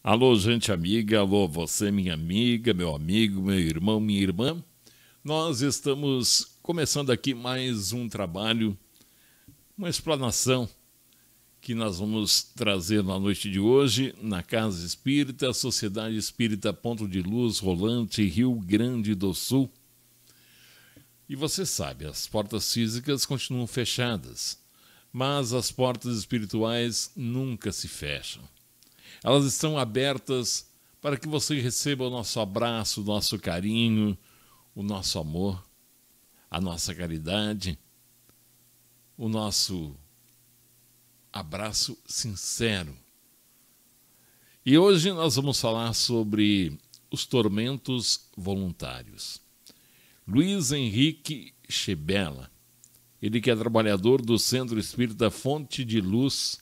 Alô, gente amiga, alô, você, minha amiga, meu amigo, meu irmão, minha irmã. Nós estamos começando aqui mais um trabalho, uma explanação que nós vamos trazer na noite de hoje na Casa Espírita, Sociedade Espírita Ponto de Luz, Rolante, Rio Grande do Sul. E você sabe, as portas físicas continuam fechadas, mas as portas espirituais nunca se fecham. Elas estão abertas para que você receba o nosso abraço, o nosso carinho, o nosso amor, a nossa caridade, o nosso abraço sincero. E hoje nós vamos falar sobre os tormentos voluntários. Luiz Henrique Chebela, ele que é trabalhador do Centro Espírita Fonte de Luz,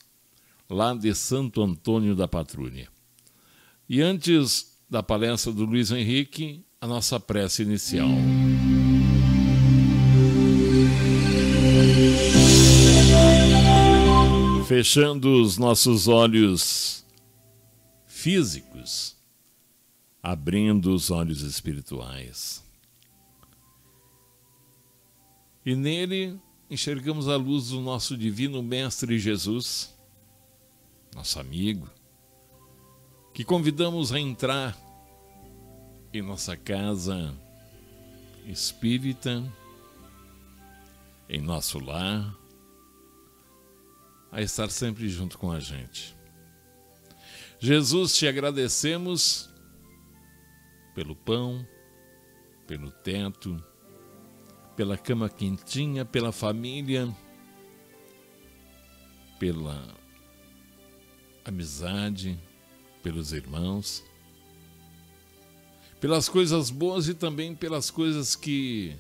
lá de Santo Antônio da Patrulha. E antes da palestra do Luiz Henrique, a nossa prece inicial. Fechando os nossos olhos físicos, abrindo os olhos espirituais. E nele enxergamos a luz do nosso divino Mestre Jesus, nosso amigo, que convidamos a entrar em nossa casa espírita, em nosso lar, a estar sempre junto com a gente. Jesus, te agradecemos pelo pão, pelo teto, pela cama quentinha, pela família, pela amizade, pelos irmãos, pelas coisas boas e também pelas coisas que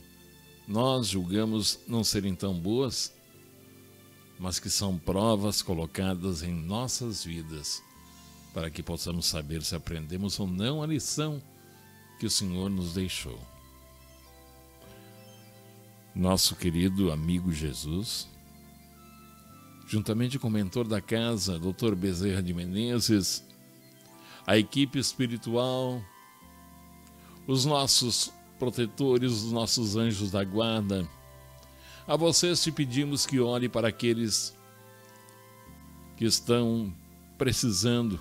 nós julgamos não serem tão boas, mas que são provas colocadas em nossas vidas para que possamos saber se aprendemos ou não a lição que o Senhor nos deixou. Nosso querido amigo Jesus, juntamente com o mentor da casa, Dr. Bezerra de Menezes, a equipe espiritual, os nossos protetores, os nossos anjos da guarda, a vocês te pedimos que olhe para aqueles que estão precisando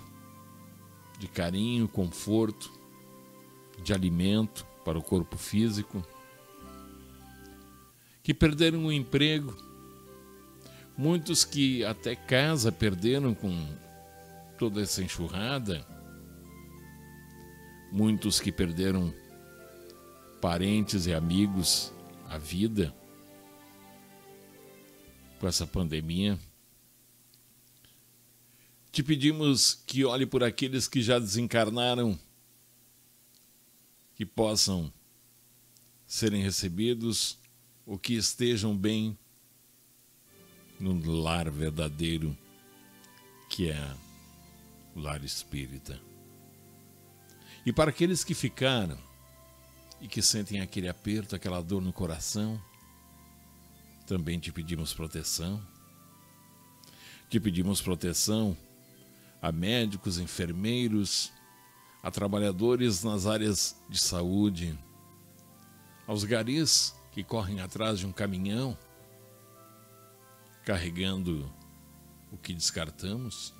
de carinho, conforto, de alimento para o corpo físico, que perderam o emprego, muitos que até casa perderam com toda essa enxurrada, muitos que perderam parentes e amigos, a vida, com essa pandemia. Te pedimos que olhe por aqueles que já desencarnaram, que possam serem recebidos ou que estejam bem no lar verdadeiro, que é o lar espírita. E para aqueles que ficaram e que sentem aquele aperto, aquela dor no coração, também te pedimos proteção. Te pedimos proteção a médicos, enfermeiros, a trabalhadores nas áreas de saúde, aos garis que correm atrás de um caminhão, carregando o que descartamos,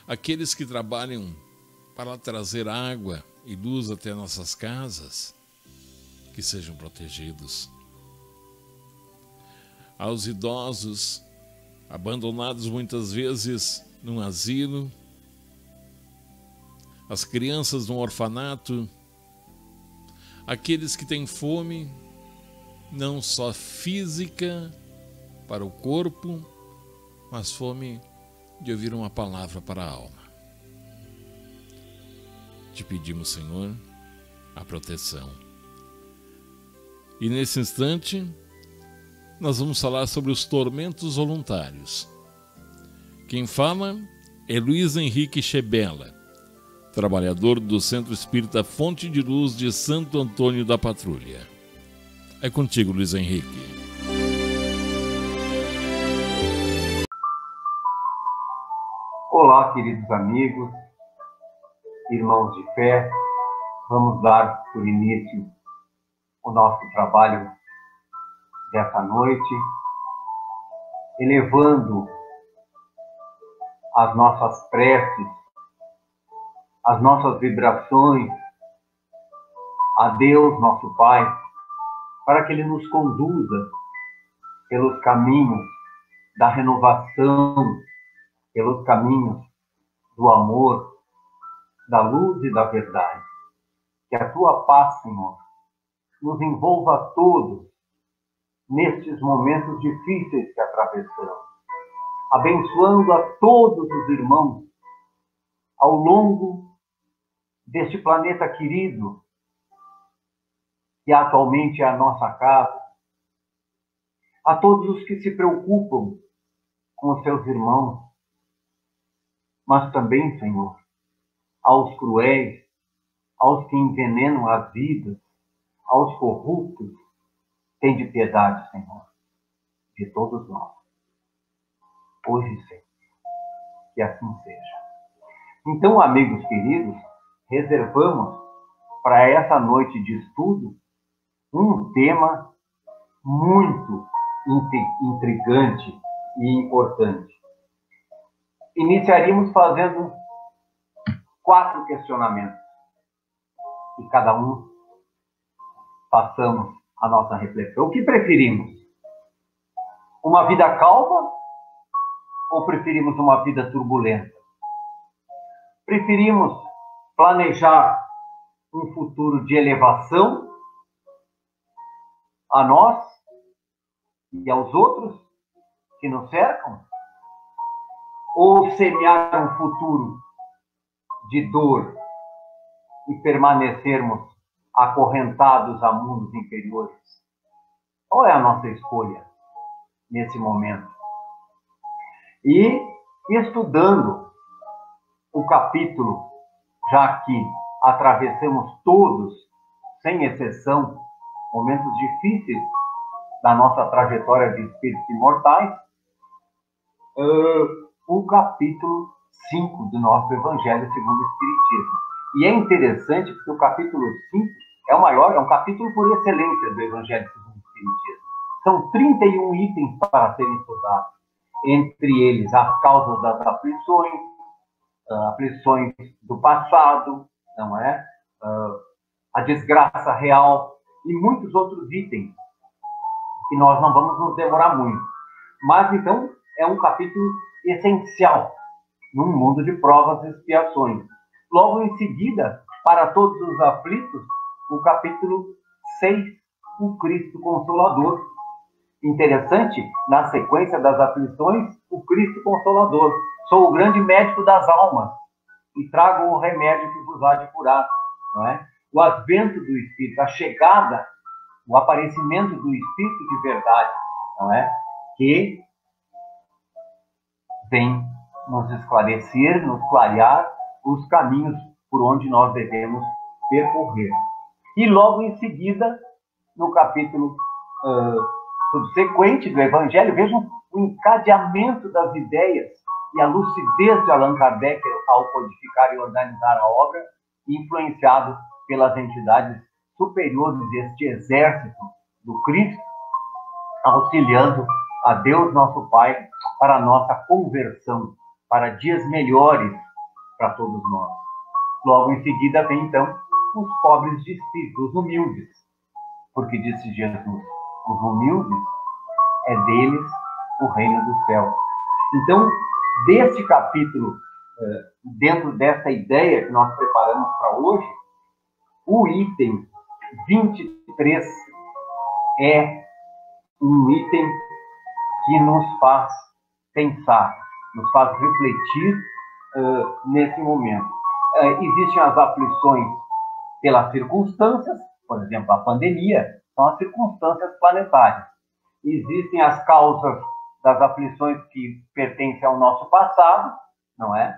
aqueles que trabalham para trazer água e luz até nossas casas, que sejam protegidos. Aos idosos, abandonados muitas vezes num asilo, as crianças num orfanato, aqueles que têm fome, não só física para o corpo, mas fome de ouvir uma palavra para a alma. Te pedimos, Senhor, a proteção. E nesse instante, nós vamos falar sobre os tormentos voluntários. Quem fala é Luiz Henrique Chebela, trabalhador do Centro Espírita Fonte de Luz de Santo Antônio da Patrulha. É contigo, Luiz Henrique. Olá, queridos amigos. irmãos de fé, vamos dar por início o nosso trabalho dessa noite, elevando as nossas preces, as nossas vibrações a Deus, nosso Pai, para que Ele nos conduza pelos caminhos da renovação, pelos caminhos do amor, da luz e da verdade. Que a Tua paz, Senhor, nos envolva a todos nestes momentos difíceis que atravessamos, abençoando a todos os irmãos ao longo deste planeta querido, que atualmente é a nossa casa, a todos os que se preocupam com os seus irmãos, mas também, Senhor, aos cruéis, aos que envenenam as vidas, aos corruptos, tende piedade, Senhor, de todos nós, hoje e sempre, que assim seja. Então, amigos queridos, reservamos para essa noite de estudo um tema muito intrigante e importante. Iniciaríamos fazendo 4 questionamentos, e cada um façamos a nossa reflexão. O que preferimos? Uma vida calma ou preferimos uma vida turbulenta? Preferimos planejar um futuro de elevação a nós e aos outros que nos cercam? Ou semear um futuro de dor e permanecermos acorrentados a mundos inferiores? Qual é a nossa escolha nesse momento? E estudando o capítulo, já que atravessamos todos, sem exceção, momentos difíceis da nossa trajetória de espíritos imortais, o capítulo 5 do nosso Evangelho segundo o Espiritismo. E é interessante porque o capítulo 5 é o maior, é um capítulo por excelência do Evangelho segundo o Espiritismo. São 31 itens para serem estudados. Entre eles, as causas das aflições, aflições do passado, não é? A desgraça real e muitos outros itens que nós não vamos nos demorar muito. Mas, então, é um capítulo essencial num mundo de provas e expiações. Logo em seguida, para todos os aflitos, o capítulo 6, o Cristo Consolador. Interessante, na sequência das aflições, o Cristo Consolador. Sou o grande médico das almas e trago o remédio que vos há de curar. Não é? O advento do Espírito, a chegada, o aparecimento do Espírito de verdade, não é? Que vem nos esclarecer, nos clarear os caminhos por onde nós devemos percorrer. E logo em seguida, no capítulo subsequente do Evangelho, vejam o encadeamento das ideias e a lucidez de Allan Kardec ao codificar e organizar a obra, influenciado pelas entidades superiores deste exército do Cristo, auxiliando a Deus nosso Pai para a nossa conversão, para dias melhores para todos nós. Logo em seguida vem, então, os pobres de espírito, os humildes. Porque disse Jesus, os humildes, é deles o reino do céu. Então, deste capítulo, dentro dessa ideia que nós preparamos para hoje, o item 23 é um item que nos faz pensar, nos faz refletir nesse momento. Existem as aflições pelas circunstâncias, por exemplo, a pandemia, são as circunstâncias planetárias. Existem as causas das aflições que pertencem ao nosso passado, não é?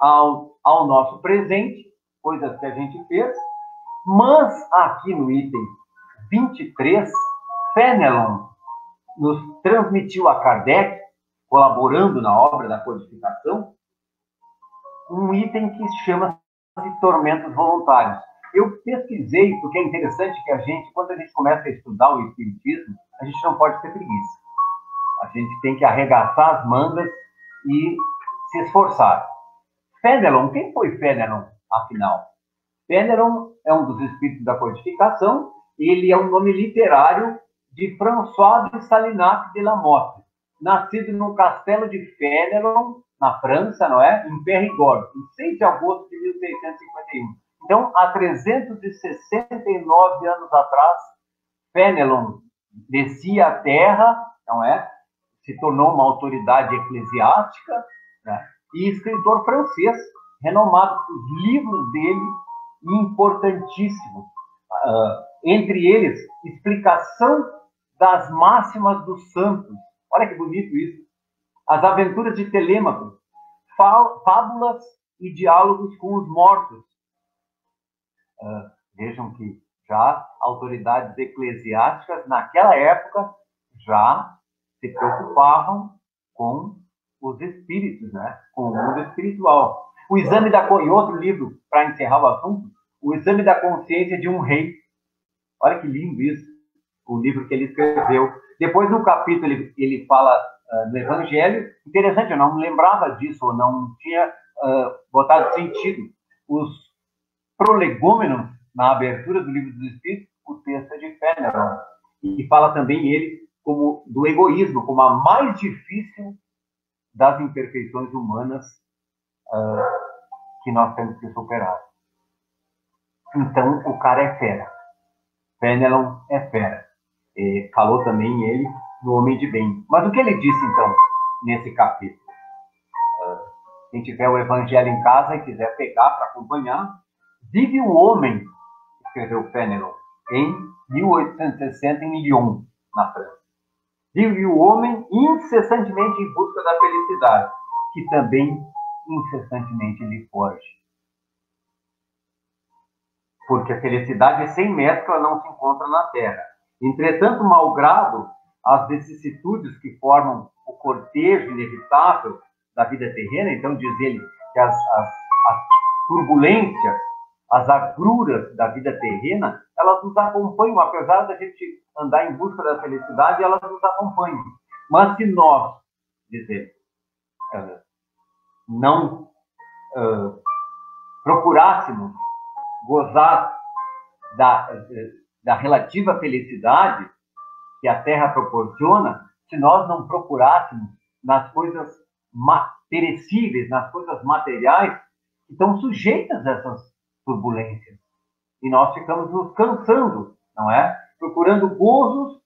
Ao nosso presente, coisas que a gente fez. Mas aqui no item 23, Fenelon nos transmitiu a Kardec, colaborando na obra da codificação, um item que se chama e tormentos voluntários. Eu pesquisei, porque é interessante que a gente, quando a gente começa a estudar o espiritismo, a gente não pode ter preguiça. A gente tem que arregaçar as mangas e se esforçar. Fénelon, quem foi Fénelon, afinal? Fénelon é um dos espíritos da codificação, ele é um nome literário de François de Salinac de la Motte, nascido no castelo de Fénelon, na França, não é? Em Périgord, em 6 de agosto de 1651. Então, há 369 anos atrás, Fénelon descia a terra, não é? Se tornou uma autoridade eclesiástica, né? E escritor francês, renomado por livros dele importantíssimos. Entre eles, Explicação das Máximas dos Santos. Olha que bonito isso. As Aventuras de Telêmaco, Fábulas e Diálogos com os Mortos. Vejam que já autoridades eclesiásticas, naquela época, já se preocupavam com os espíritos, né? Com o mundo espiritual. E outro livro, para encerrar o assunto, O Exame da Consciência de um Rei. Olha que lindo isso, o livro que ele escreveu. Depois, no capítulo, ele fala no Evangelho. Interessante, eu não me lembrava disso, ou não tinha botado sentido. Os prolegômenos, na abertura do Livro dos Espíritos, o texto é de Fénelon. E fala também ele como do egoísmo, como a mais difícil das imperfeições humanas que nós temos que superar. Então, o cara é fera. Fénelon é fera. Falou também ele no Homem de Bem. Mas o que ele disse, então, nesse capítulo? Quem tiver o Evangelho em casa e quiser pegar para acompanhar, vive o homem, escreveu Fénelon, em 1860, em Lyon, na França. Vive o homem incessantemente em busca da felicidade, que também incessantemente lhe foge. Porque a felicidade sem mescla não se encontra na Terra. Entretanto, malgrado as vicissitudes que formam o cortejo inevitável da vida terrena, então diz ele que as turbulências, as agruras da vida terrena, elas nos acompanham, apesar da gente andar em busca da felicidade, elas nos acompanham. Mas se nós, diz ele, não procurássemos gozar da relativa felicidade que a Terra proporciona, se nós não procurássemos nas coisas perecíveis, nas coisas materiais, que estão sujeitas a essas turbulências. E nós ficamos nos cansando, não é? Procurando gozos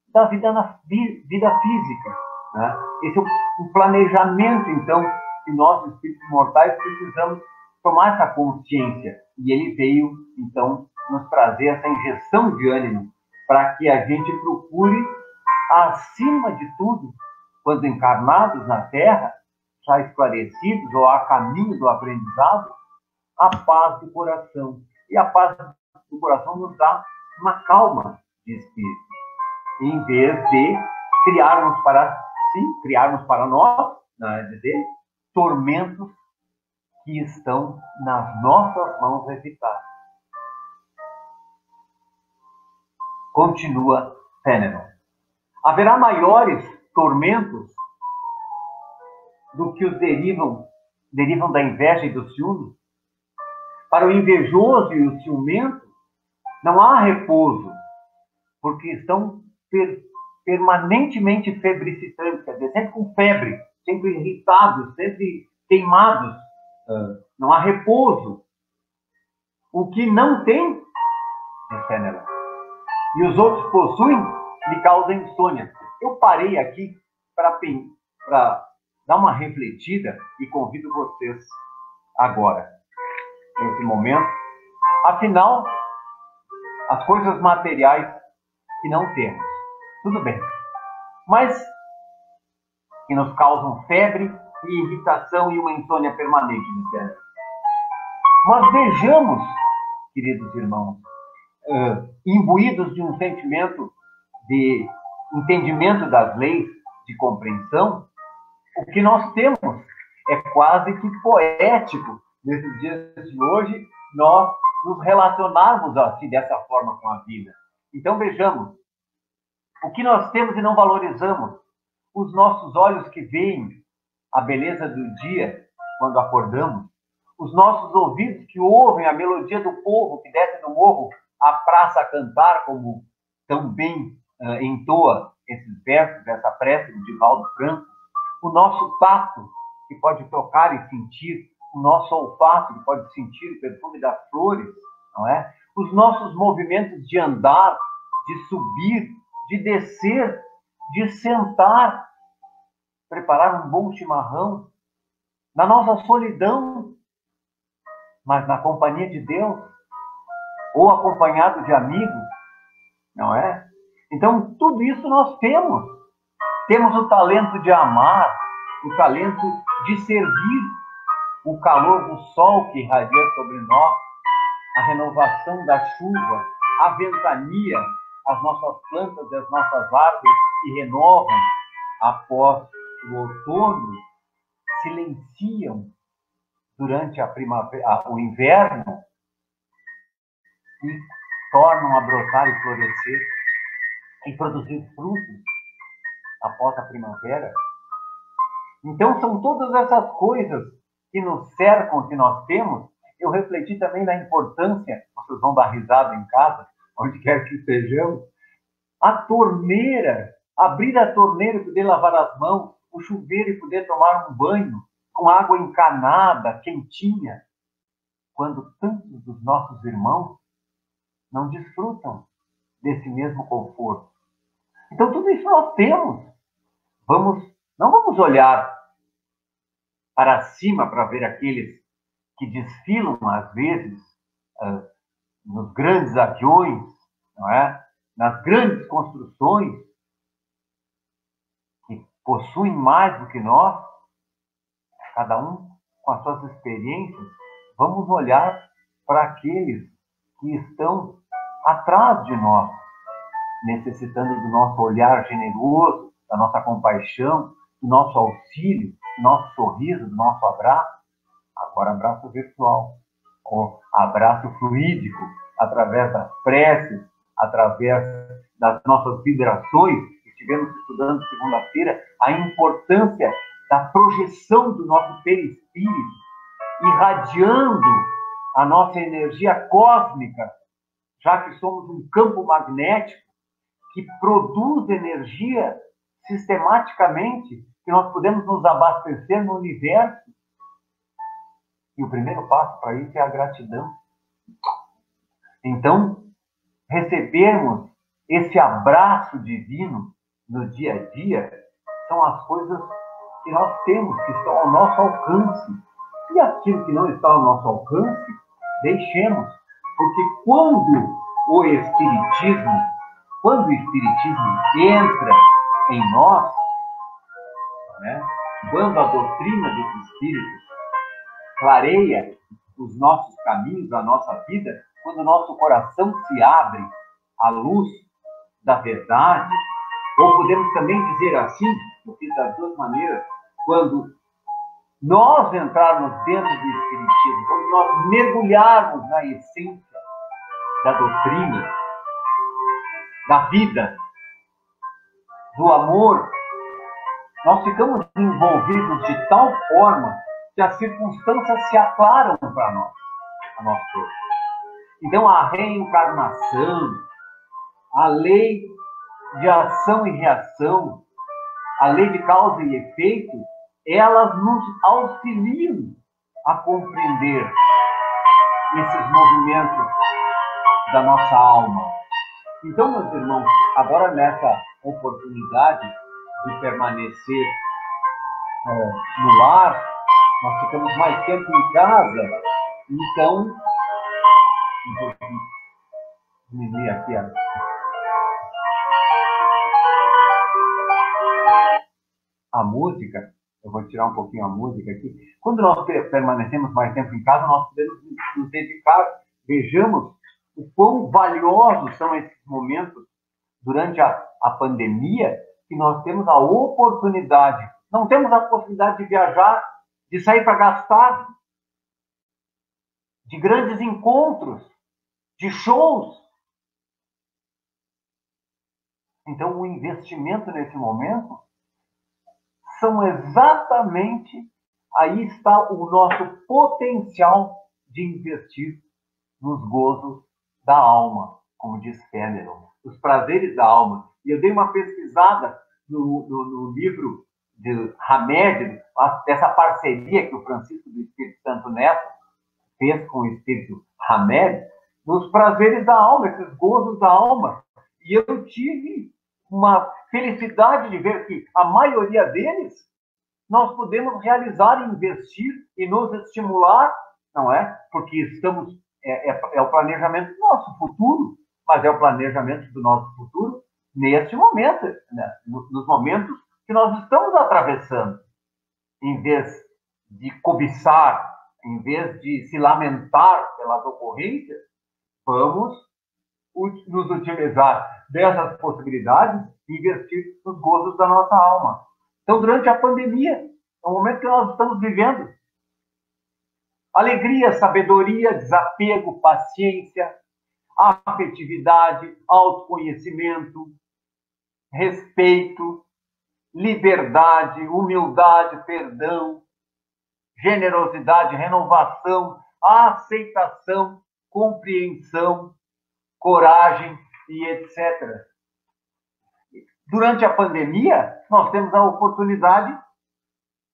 da vida física. Né? Esse é o planejamento, então, que nós, espíritos mortais, precisamos tomar essa consciência. E ele veio, então, nos trazer essa injeção de ânimo para que a gente procure, acima de tudo, quando encarnados na Terra, já esclarecidos ou a caminho do aprendizado, a paz do coração. E a paz do coração nos dá uma calma de espírito, em vez de criarmos para nós, dizer, tormentos que estão nas nossas mãos evitar. Continua Fénelon. Haverá maiores tormentos do que os derivam da inveja e do ciúme? Para o invejoso e o ciumento, não há repouso, porque estão permanentemente febricitantes, quer dizer, sempre com febre, sempre irritados, sempre queimados. Não há repouso. O que não tem, diz Fénelon, e os outros possuem, lhe causa insônia. Eu parei aqui para dar uma refletida e convido vocês agora, nesse momento. Afinal, as coisas materiais que não temos, tudo bem, mas que nos causam febre e irritação e uma insônia permanente, né? Mas vejamos, queridos irmãos, imbuídos de um sentimento de entendimento das leis, de compreensão, o que nós temos é quase que poético nesses dias de hoje, nós nos relacionarmos assim, dessa forma com a vida. Então, vejamos, o que nós temos e não valorizamos, os nossos olhos que veem a beleza do dia quando acordamos, os nossos ouvidos que ouvem a melodia do povo que desce do morro à praça a cantar, como tão bem entoa esses versos, essa prece de Divaldo Franco, o nosso tato que pode tocar e sentir, o nosso olfato que pode sentir o perfume das flores, não é? Os nossos movimentos de andar, de subir, de descer, de sentar, preparar um bom chimarrão, na nossa solidão, mas na companhia de Deus, ou acompanhado de amigos, não é? Então, tudo isso nós temos. Temos o talento de amar, o talento de servir, o calor do sol que irradia sobre nós, a renovação da chuva, a ventania, as nossas plantas e as nossas árvores se renovam após o outono, silenciam durante a primavera, o inverno e tornam a brotar e florescer e produzir frutos após a primavera. Então, são todas essas coisas que nos cercam, que nós temos. Eu refleti também na importância, vocês vão dar risada em casa, onde quer que estejamos, a torneira, abrir a torneira e poder lavar as mãos, o chuveiro e poder tomar um banho com água encanada, quentinha, quando tantos dos nossos irmãos não desfrutam desse mesmo conforto. Então, tudo isso nós temos. Não vamos olhar para cima para ver aqueles que desfilam, às vezes, nos grandes aviões, não é? Nas grandes construções, que possuem mais do que nós, cada um com as suas experiências. Vamos olhar para aqueles que estão atrás de nós, necessitando do nosso olhar generoso, da nossa compaixão, do nosso auxílio, do nosso sorriso, do nosso abraço. Agora, abraço virtual, ou abraço fluídico, através das preces, através das nossas vibrações. Estivemos estudando segunda-feira a importância da projeção do nosso perispírito, irradiando a nossa energia cósmica, já que somos um campo magnético que produz energia sistematicamente, que nós podemos nos abastecer no universo. E o primeiro passo para isso é a gratidão. Então, recebermos esse abraço divino no dia a dia são as coisas que nós temos, que estão ao nosso alcance. E aquilo que não está ao nosso alcance, deixemos. Porque quando o Espiritismo entra em nós, né, quando a doutrina dos Espíritos clareia os nossos caminhos, a nossa vida, quando o nosso coração se abre à luz da verdade, ou podemos também dizer assim, eu fiz das duas maneiras, quando nós entrarmos dentro do Espiritismo, quando nós mergulharmos na essência da doutrina, da vida, do amor, nós ficamos envolvidos de tal forma que as circunstâncias se aclaram para nós, a nós todos. Então, a reencarnação, a lei de ação e reação, a lei de causa e efeito, elas nos auxiliam a compreender esses movimentos da nossa alma. Então, meus irmãos, agora nessa oportunidade de permanecer no lar, nós ficamos mais tempo em casa, então, vou diminuir aqui a música, eu vou tirar um pouquinho a música aqui. Quando nós permanecemos mais tempo em casa, nós podemos nos dedicar, vejamos o quão valiosos são esses momentos durante a pandemia, que nós temos a oportunidade, não temos a possibilidade de viajar, de sair para gastar, de grandes encontros, de shows. Então, o investimento nesse momento são exatamente, aí está o nosso potencial de investir nos gozos da alma, como diz Cameron, os prazeres da alma. E eu dei uma pesquisada no livro de Hamed, dessa parceria que o Francisco do Espírito Santo Neto fez com o Espírito Hamed, nos prazeres da alma, esses gozos da alma. E eu tive uma felicidade de ver que a maioria deles nós podemos realizar, investir e nos estimular, não é? Porque estamos é o planejamento do nosso futuro, mas é o planejamento do nosso futuro neste momento, né? Nos momentos que nós estamos atravessando. Em vez de cobiçar, em vez de se lamentar pelas ocorrências, vamos nos utilizar dessas possibilidades e investir nos gozos da nossa alma. Então, durante a pandemia, é um momento que nós estamos vivendo. Alegria, sabedoria, desapego, paciência, afetividade, autoconhecimento, respeito, liberdade, humildade, perdão, generosidade, renovação, aceitação, compreensão, coragem e etc. Durante a pandemia, nós temos a oportunidade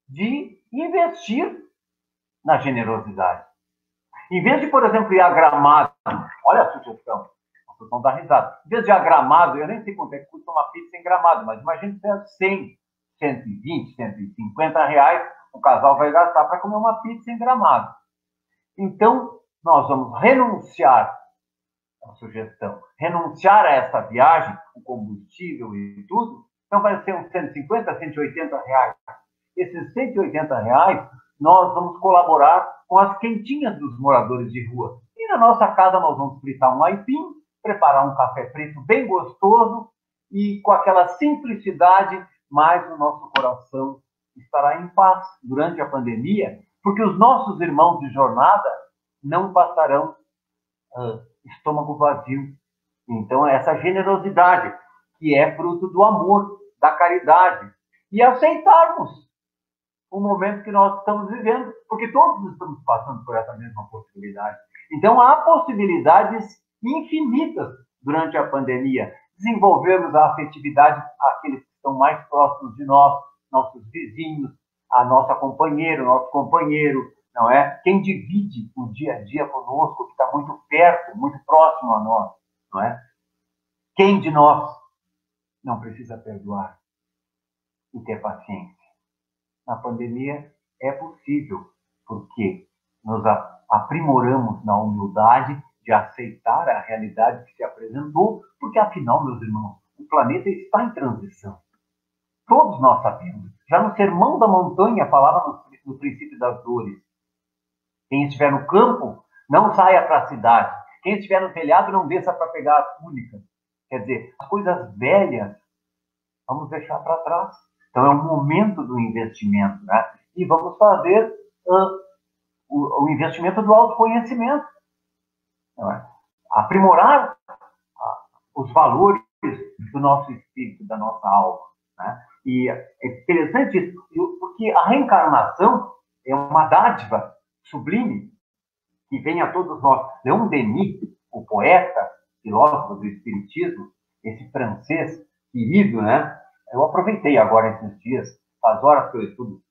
de investir na generosidade. Em vez de, por exemplo, ir a Gramado, olha a sugestão dá risada. Em vez de ir a Gramado, eu nem sei quanto é que custa uma pizza em Gramado, mas imagine se é 100, 120, 150 reais o casal vai gastar para comer uma pizza em Gramado. Então, nós vamos renunciar a sugestão, renunciar a essa viagem, o combustível e tudo, então vai ser uns 150, 180 reais. Esses 180 reais, nós vamos colaborar com as quentinhas dos moradores de rua. E na nossa casa nós vamos fritar um aipim, preparar um café preto bem gostoso e com aquela simplicidade, mas o nosso coração estará em paz durante a pandemia, porque os nossos irmãos de jornada não passarão estômago vazio. Então, essa generosidade, que é fruto do amor, da caridade, e aceitarmos o momento que nós estamos vivendo, porque todos estamos passando por essa mesma possibilidade. Então, há possibilidades infinitas durante a pandemia. Desenvolvermos a afetividade àqueles que estão mais próximos de nós, nossos vizinhos, a nossa companheira, o nosso companheiro, não é? Quem divide o dia a dia conosco, que está muito perto, muito próximo a nós, não é? Quem de nós não precisa perdoar e ter paciência? Na pandemia é possível, porque nos aprimoramos na humildade de aceitar a realidade que se apresentou, porque afinal, meus irmãos, o planeta está em transição. Todos nós sabemos. Já no Sermão da Montanha falava no princípio das dores. Quem estiver no campo, não saia para a cidade. Quem estiver no telhado, não desça para pegar a túnica. Quer dizer, as coisas velhas, vamos deixar para trás. Então, é o momento do investimento, né? E vamos fazer o investimento do autoconhecimento. Não é? Aprimorar os valores do nosso espírito, da nossa alma. Né? E é interessante isso, porque a reencarnação é uma dádiva sublime que vem a todos nós. Leon Denis, o poeta, filósofo do Espiritismo, esse francês querido, né? Eu aproveitei agora esses dias, as horas que eu estudo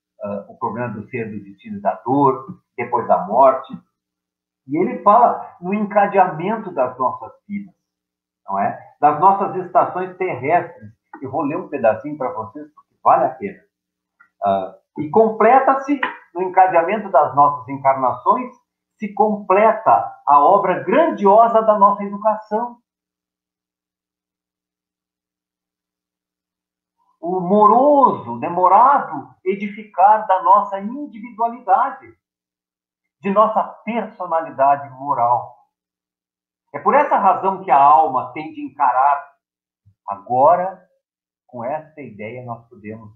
o problema do ser, do destino, da dor, depois da morte, e ele fala no encadeamento das nossas vidas, não é? Das nossas estações terrestres. Eu vou ler um pedacinho para vocês, porque vale a pena. E completa-se, no encadeamento das nossas encarnações, se completa a obra grandiosa da nossa educação. O moroso, demorado edificar da nossa individualidade, de nossa personalidade moral. É por essa razão que a alma tem de encarar. Agora, com essa ideia, nós podemos...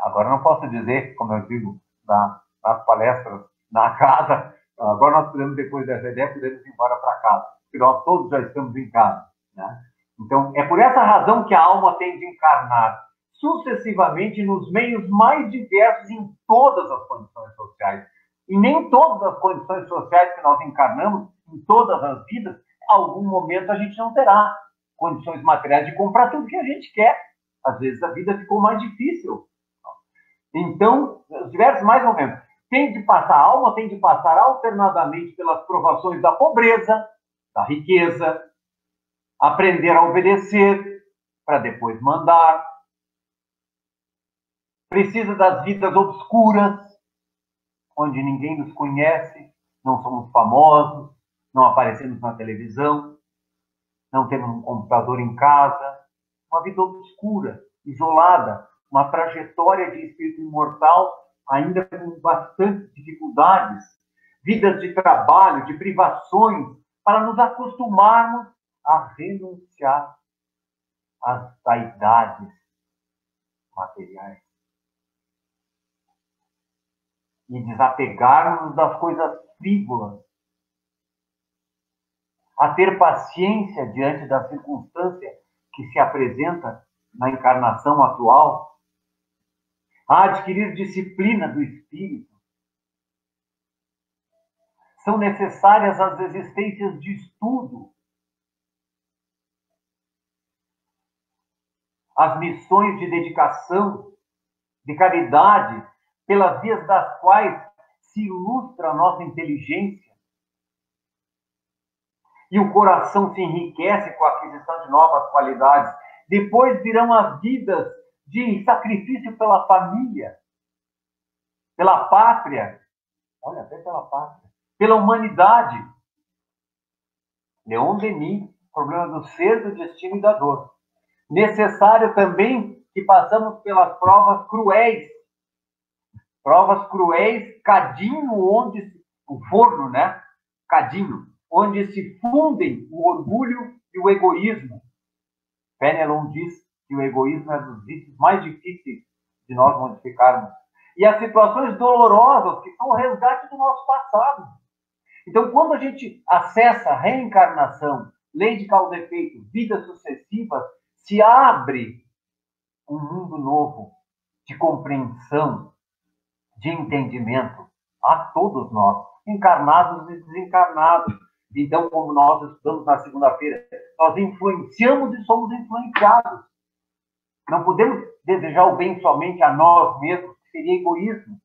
agora, não posso dizer, como eu digo nas palestras na casa. Agora nós podemos, depois dessa ideia, podemos ir embora para casa, porque nós todos já estamos em casa, né? Então, é por essa razão que a alma tem de encarnar sucessivamente nos meios mais diversos em todas as condições sociais. E nem todas as condições sociais que nós encarnamos, em todas as vidas, em algum momento a gente não terá condições materiais de comprar tudo que a gente quer. Às vezes a vida ficou mais difícil. Então, os diversos mais momentos. A alma tem de passar alternadamente pelas provações da pobreza, da riqueza, aprender a obedecer, para depois mandar. Precisa das vidas obscuras, onde ninguém nos conhece, não somos famosos, não aparecemos na televisão, não temos um computador em casa. Uma vida obscura, isolada, uma trajetória de espírito imortal, ainda com bastantes dificuldades, vidas de trabalho, de privações, para nos acostumarmos a renunciar às vaidades materiais e desapegarmos das coisas frívolas, a ter paciência diante da circunstância que se apresenta na encarnação atual, a adquirir disciplina do espírito. São necessárias as existências de estudo, as missões de dedicação, de caridade, pelas vias das quais se ilustra a nossa inteligência e o coração se enriquece com a aquisição de novas qualidades. Depois virão as vidas de sacrifício pela família, pela pátria, olha, até pela pátria, pela humanidade. Leon Denis, problema do ser, do destino e da dor. Necessário também que passamos pelas provas cruéis, cadinho, o forno, né? Cadinho, onde se fundem o orgulho e o egoísmo. Fenelon diz que o egoísmo é dos vícios mais difíceis de nós modificarmos. E as situações dolorosas, que são o resgate do nosso passado. Então, quando a gente acessa a reencarnação, lei de causa e efeito, vidas sucessivas, se abre um mundo novo de compreensão, de entendimento a todos nós, encarnados e desencarnados. Então, como nós estudamos na segunda-feira, nós influenciamos e somos influenciados. Não podemos desejar o bem somente a nós mesmos, que seria egoísmo.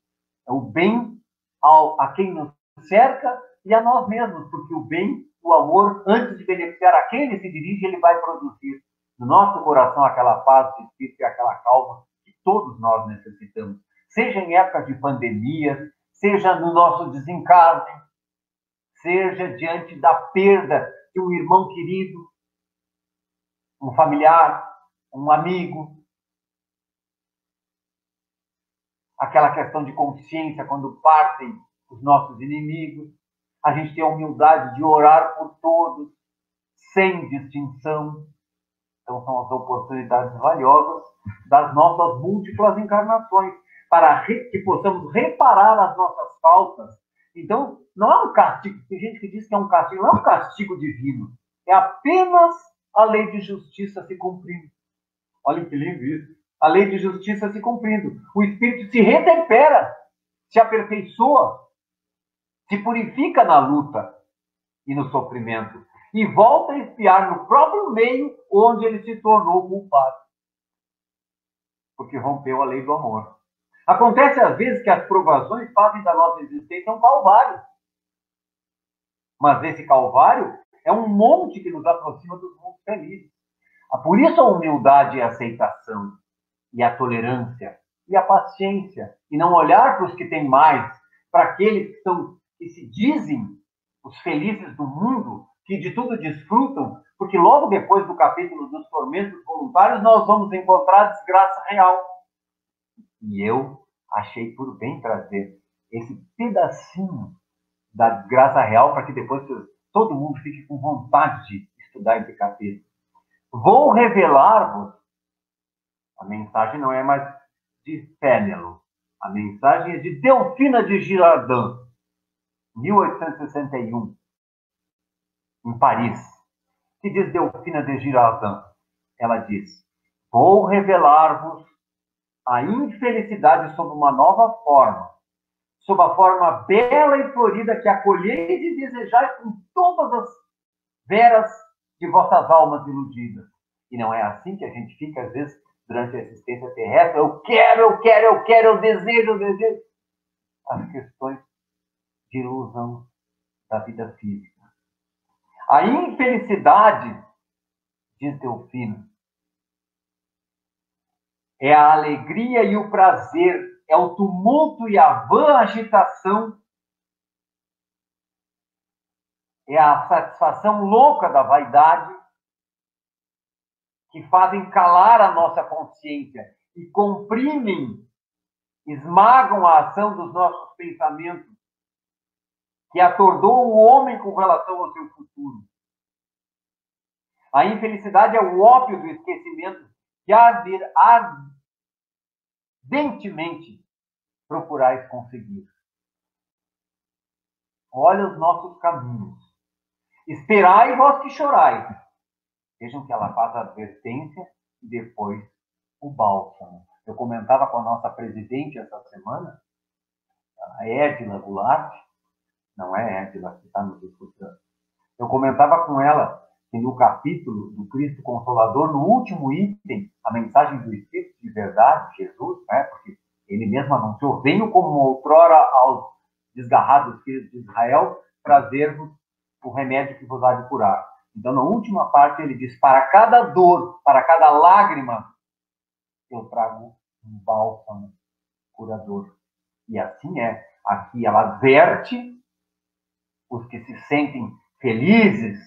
É o bem a quem nos cerca e a nós mesmos, porque o bem, o amor, antes de beneficiar a quem ele se dirige, ele vai produzir no nosso coração aquela paz de espírito e aquela calma que todos nós necessitamos. Seja em época de pandemia, seja no nosso desencarne, seja diante da perda de um irmão querido, um familiar, um amigo. Aquela questão de consciência quando partem os nossos inimigos. A gente tem a humildade de orar por todos, sem distinção. Então, são as oportunidades valiosas das nossas múltiplas encarnações, para que possamos reparar as nossas faltas. Então, não é um castigo. Tem gente que diz que é um castigo. Não é um castigo divino. É apenas a lei de justiça se cumprindo. Olha que lindo isso. A lei de justiça se cumprindo. O espírito se retempera, se aperfeiçoa, se purifica na luta e no sofrimento. E volta a espiar no próprio meio onde ele se tornou culpado. Porque rompeu a lei do amor. Acontece às vezes que as provações fazem da nossa existência um calvário. Mas esse calvário é um monte que nos aproxima dos mundos felizes. Por isso a humildade e a aceitação, e a tolerância, e a paciência, e não olhar para os que têm mais, para aqueles que se dizem os felizes do mundo, que de tudo desfrutam, porque logo depois do capítulo dos tormentos voluntários nós vamos encontrar a desgraça real. E eu achei por bem trazer esse pedacinho da desgraça real para que depois todo mundo fique com vontade de estudar esse capítulo. Vou revelar-vos, a mensagem não é mais de Fénelon, a mensagem é de Delfina de Girardin, 1861, em Paris, que diz Delfina de Girardin. Ela diz: vou revelar-vos a infelicidade sob uma nova forma, sob a forma bela e florida que acolheis e desejais com todas as veras de vossas almas iludidas. E não é assim que a gente fica, às vezes, durante a existência terrestre. Eu quero, eu desejo, eu desejo. As questões de ilusão da vida física. A infelicidade, diz Delfino, é a alegria e o prazer, é o tumulto e a vã agitação, é a satisfação louca da vaidade que fazem calar a nossa consciência e comprimem, esmagam a ação dos nossos pensamentos, que atordoam o homem com relação ao seu futuro. A infelicidade é o ópio do esquecimento que ardentemente procurais conseguir. Olha os nossos caminhos. Esperai vós que chorais. Vejam que ela faz a advertência e depois o bálsamo. Eu comentava com a nossa presidente essa semana, a Edila Goulart, não é Edila que está nos escutando. Eu comentava com ela que no capítulo do Cristo Consolador, no último item, a mensagem do Espírito de verdade, Jesus, né, porque ele mesmo anunciou: venho como outrora aos desgarrados filhos de Israel, trazer-vos o remédio que vos há de curar. Então, na última parte, ele diz: para cada dor, para cada lágrima, eu trago um bálsamo curador. E assim é. Aqui ela adverte os que se sentem felizes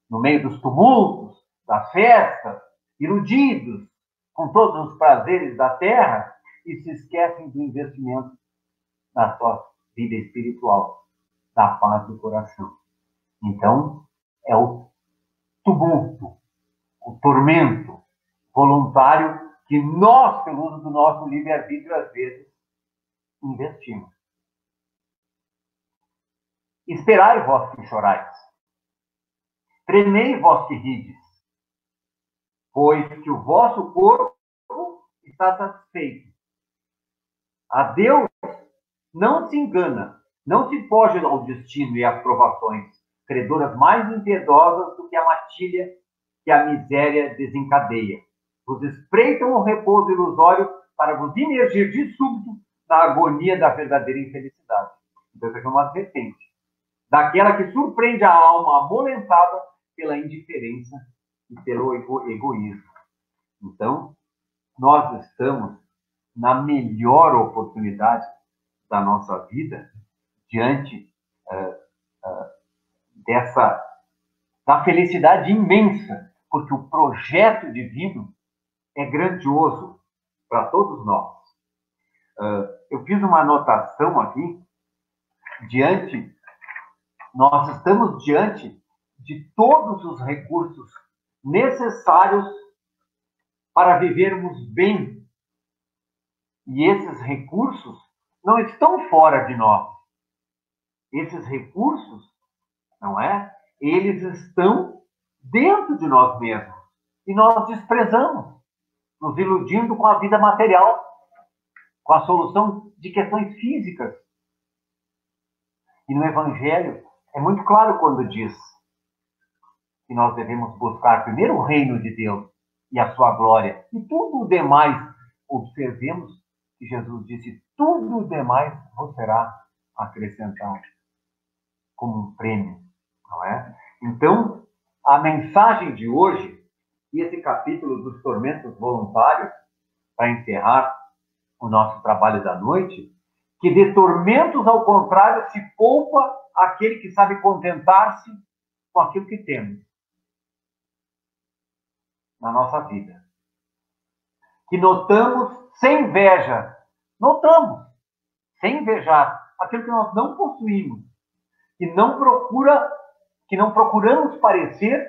no meio dos tumultos, das festas, iludidos com todos os prazeres da terra e se esquecem do investimento na sua vida espiritual, da paz do coração. Então, é o tumulto, o tormento voluntário que nós, pelo uso do nosso livre-arbítrio, às vezes, investimos. Esperai vós que chorais. Tremei vós que rides. Pois que o vosso corpo está satisfeito. A Deus não se engana, não se foge ao destino e às provações, credoras mais impiedosas do que a matilha que a miséria desencadeia. Vos espreitam o repouso ilusório para vos imergir de súbito na agonia da verdadeira infelicidade. Então, isso aqui é uma advertência. Daquela que surpreende a alma amolentada pela indiferença e pelo egoísmo. Então, nós estamos na melhor oportunidade da nossa vida diante da felicidade imensa, porque o projeto divino é grandioso para todos nós. Eu fiz uma anotação aqui, nós estamos diante de todos os recursos necessários para vivermos bem. E esses recursos não estão fora de nós. Esses recursos, não é? Eles estão dentro de nós mesmos. E nós desprezamos, nos iludindo com a vida material, com a solução de questões físicas. E no Evangelho é muito claro quando diz que nós devemos buscar primeiro o reino de Deus e a sua glória. E tudo o demais, observemos que Jesus disse: tudo o demais vos será acrescentado como um prêmio, não é? Então, a mensagem de hoje, e esse capítulo dos tormentos voluntários, para encerrar o nosso trabalho da noite, que de tormentos, ao contrário, se poupa aquele que sabe contentar-se com aquilo que temos na nossa vida. Que notamos sem inveja, sem invejar aquilo que nós não possuímos, que não procuramos parecer,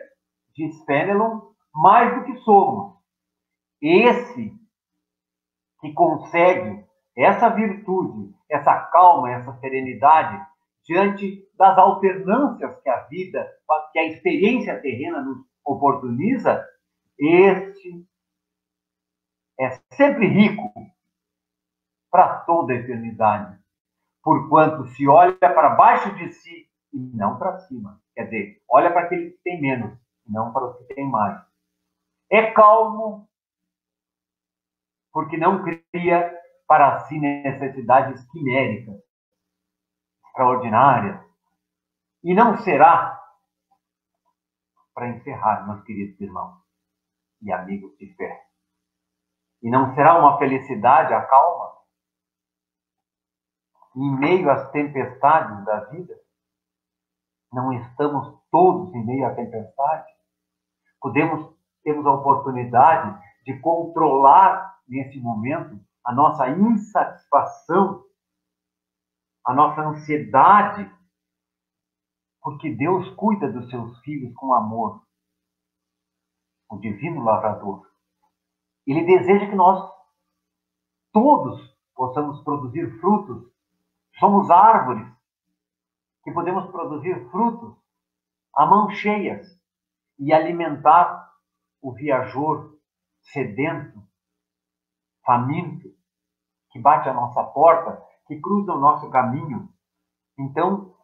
diz Fenelon, mais do que somos. Esse que consegue essa virtude, essa calma, essa serenidade diante das alternâncias que a vida, que a experiência terrena nos oportuniza, este é sempre rico para toda a eternidade, porquanto se olha para baixo de si e não para cima. Quer dizer, olha para aquele que tem menos, não para os que têm mais. É calmo, porque não cria para si necessidades quiméricas, extraordinárias. E não será, para encerrar, meus queridos irmãos e amigos de fé, e não será uma felicidade a calma em meio às tempestades da vida? Não estamos todos em meio à tempestade? Temos a oportunidade de controlar nesse momento a nossa insatisfação, a nossa ansiedade, porque Deus cuida dos seus filhos com amor, o divino lavrador. Ele deseja que nós todos possamos produzir frutos. Somos árvores que podemos produzir frutos a mãos cheias e alimentar o viajor sedento, faminto, que bate à nossa porta, que cruza o nosso caminho. Então,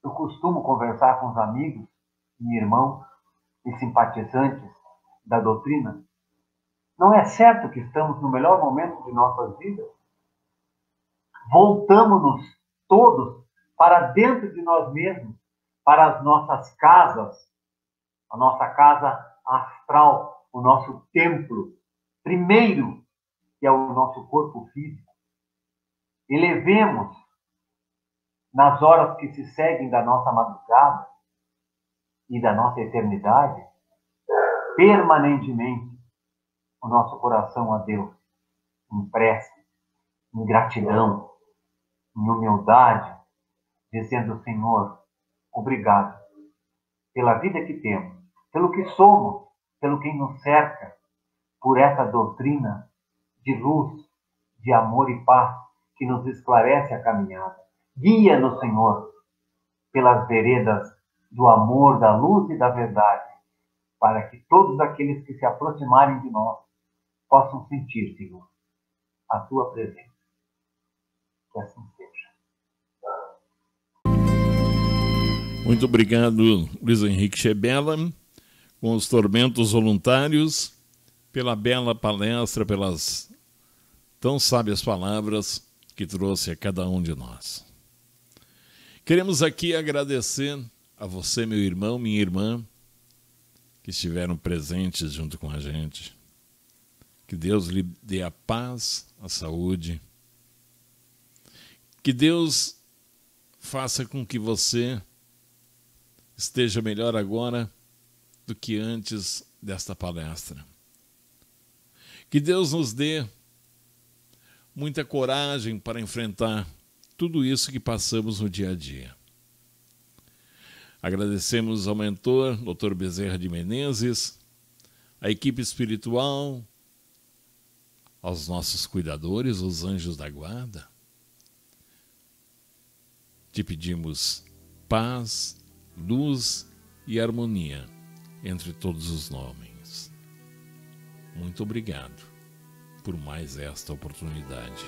eu costumo conversar com os amigos e irmãos e simpatizantes da doutrina. Não é certo que estamos no melhor momento de nossas vidas? Voltamos-nos todos para dentro de nós mesmos, para as nossas casas, a nossa casa astral, o nosso templo, primeiro, que é o nosso corpo físico. Elevemos, nas horas que se seguem da nossa madrugada e da nossa eternidade, permanentemente o nosso coração a Deus, em prece, em gratidão, em humildade, dizendo: Senhor, obrigado pela vida que temos, pelo que somos, pelo que nos cerca, por essa doutrina de luz, de amor e paz que nos esclarece a caminhada. Guia-nos, Senhor, pelas veredas do amor, da luz e da verdade, para que todos aqueles que se aproximarem de nós possam sentir, Senhor, a Tua presença. Que assim seja. Muito obrigado, Luiz Henrique Schebella, com os Tormentos Voluntários, pela bela palestra, pelas tão sábias palavras que trouxe a cada um de nós. Queremos aqui agradecer a você, meu irmão, minha irmã, que estiveram presentes junto com a gente. Que Deus lhe dê a paz, a saúde. Que Deus faça com que você esteja melhor agora do que antes desta palestra. Que Deus nos dê muita coragem para enfrentar tudo isso que passamos no dia a dia. Agradecemos ao mentor, Dr. Bezerra de Menezes, à equipe espiritual, aos nossos cuidadores, os anjos da guarda. Te pedimos paz, luz e harmonia entre todos os homens. Muito obrigado por mais esta oportunidade.